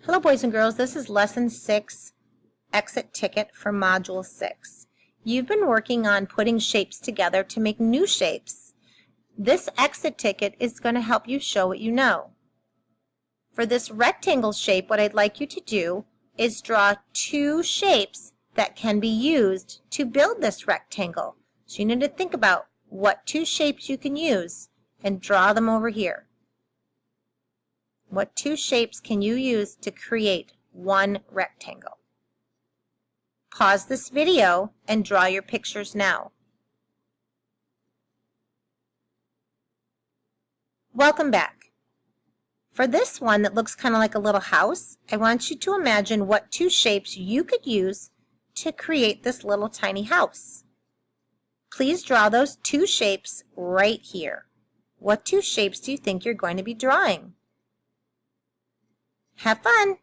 Hello boys and girls, this is Lesson 6, Exit Ticket for Module 6. You've been working on putting shapes together to make new shapes. This exit ticket is going to help you show what you know. For this rectangle shape, what I'd like you to do is draw two shapes that can be used to build this rectangle. So you need to think about what two shapes you can use and draw them over here. What two shapes can you use to create one rectangle? Pause this video and draw your pictures now. Welcome back. For this one that looks kind of like a little house, I want you to imagine what two shapes you could use to create this little tiny house. Please draw those two shapes right here. What two shapes do you think you're going to be drawing? Have fun!